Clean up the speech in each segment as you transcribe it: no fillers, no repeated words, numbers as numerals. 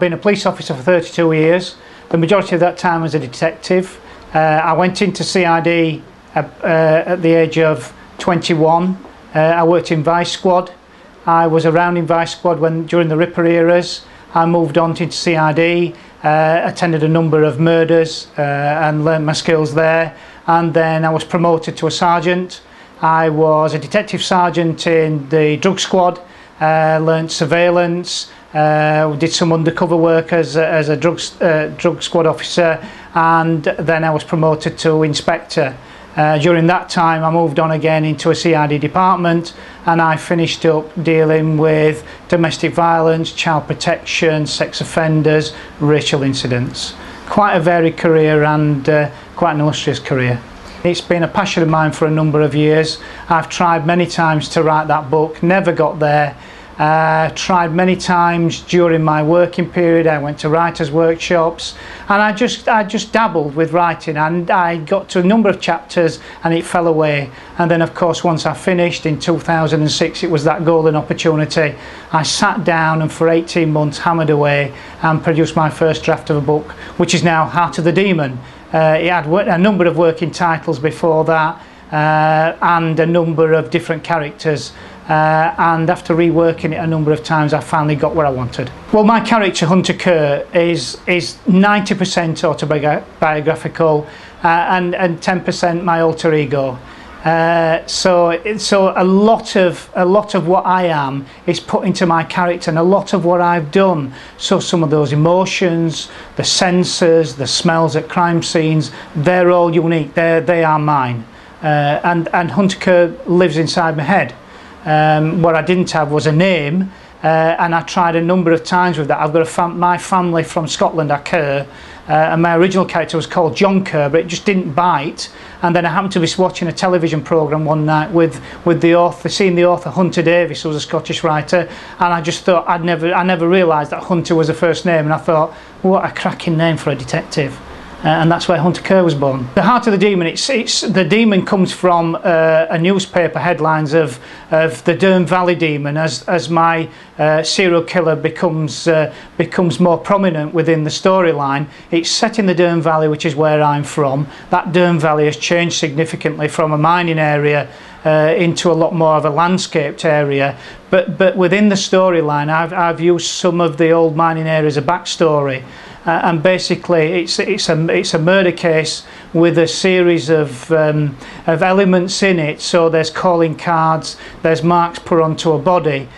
Been a police officer for 32 years, the majority of that time as a detective. I went into CID at the age of 21. I worked in Vice Squad. I was around in Vice Squad during the Ripper eras. I moved on into CID, attended a number of murders and learned my skills there, and then I was promoted to a sergeant. I was a detective sergeant in the drug squad, learned surveillance, did some undercover work as a drug squad officer, and then I was promoted to inspector. During that time I moved on again into a CID department, and I finished up dealing with domestic violence, child protection, sex offenders, racial incidents. Quite a varied career and quite an illustrious career. It's been a passion of mine for a number of years. I've tried many times to write that book, never got there. Tried many times during my working period. I went to writers' workshops, and I just dabbled with writing, and I got to a number of chapters and it fell away. And then of course once I finished in 2006, it was that golden opportunity. I sat down and for 18 months hammered away and produced my first draft of a book, which is now Heart of the Demon. It had a number of working titles before that, and a number of different characters. And after reworking it a number of times, I finally got where I wanted. Well, my character Hunter Kerr is 90% autobiographical and 10% my alter ego. So a lot of what I am is put into my character, and a lot of what I've done. So some of those emotions, the senses, the smells at crime scenes, they're all unique. They are mine. And Hunter Kerr lives inside my head. What I didn't have was a name, and I tried a number of times with that. I've got my family from Scotland are Kerr, and my original character was called John Kerr, but it just didn't bite. And then I happened to be watching a television programme one night with the author, seeing the author Hunter Davies, who was a Scottish writer, and I just thought I never realised that Hunter was a first name, and I thought, what a cracking name for a detective. And that's where Hunter Kerr was born. The Heart of the Demon, the demon comes from a newspaper headlines of the Dearne Valley demon as my serial killer becomes more prominent within the storyline. It's set in the Dearne Valley, which is where I'm from. That Dearne Valley has changed significantly from a mining area into a lot more of a landscaped area, but within the storyline I've used some of the old mining areas as a backstory. And basically it's a murder case with a series of elements in it. So there's calling cards, there's marks put onto a body,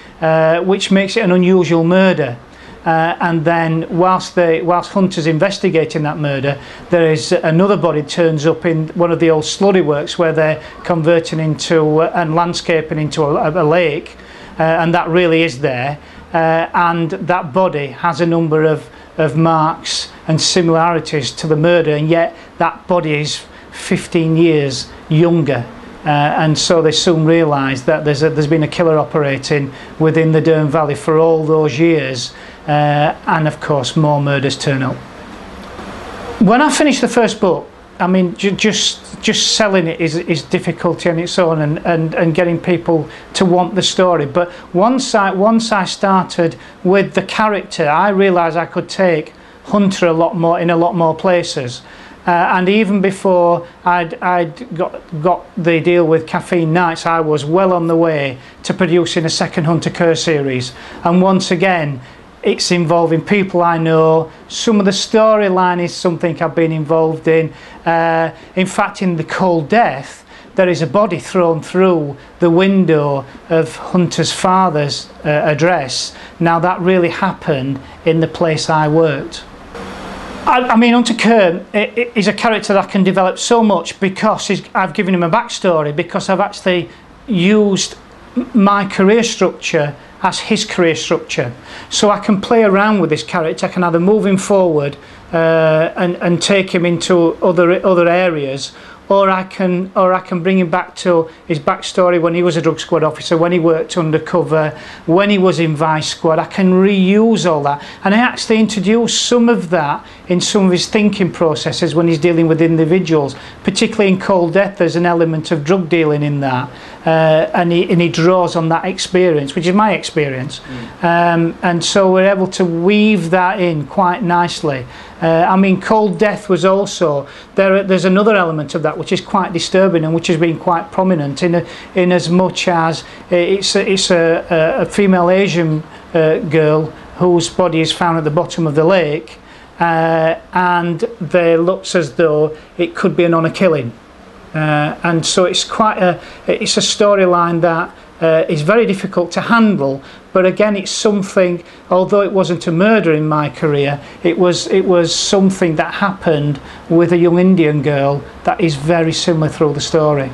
which makes it an unusual murder. And then whilst Hunter's investigating that murder, there is another body turns up in one of the old slurry works where they're converting into and landscaping into a lake, and that really is there. And that body has a number of marks and similarities to the murder, and yet that body is 15 years younger. And so they soon realised that there's been a killer operating within the Dearne Valley for all those years, and of course more murders turn up. When I finished the first book, I mean, just selling it is difficulty on its own, and getting people to want the story. But once I started with the character, I realised I could take Hunter in a lot more places. And even before I'd got the deal with Caffeine Nights, I was well on the way to producing a second Hunter Kerr series. And once again, it's involving people I know. Some of the storyline is something I've been involved in. In fact, in The Cold Death, there is a body thrown through the window of Hunter's father's address. Now, that really happened in the place I worked. I mean, Hunter Kerr is a character that I can develop so much because I've given him a backstory, because I've actually used my career structure as his career structure. So I can play around with this character. I can either move him forward and take him into other areas, or I can bring him back to his backstory when he was a drug squad officer, when he worked undercover, when he was in Vice Squad. I can reuse all that, and I actually introduce some of that in some of his thinking processes when he's dealing with individuals. Particularly in Cold Death, there's an element of drug dealing in that, and he draws on that experience, which is my experience. And so we're able to weave that in quite nicely. I mean, Cold Death was also there's another element of that which is quite disturbing and which has been quite prominent in as much as it's a female Asian girl whose body is found at the bottom of the lake, and there looks as though it could be an honour killing, and so it's it's a storyline that is very difficult to handle. But again, it's something, although it wasn't a murder in my career, it was something that happened with a young Indian girl that is very similar through the story.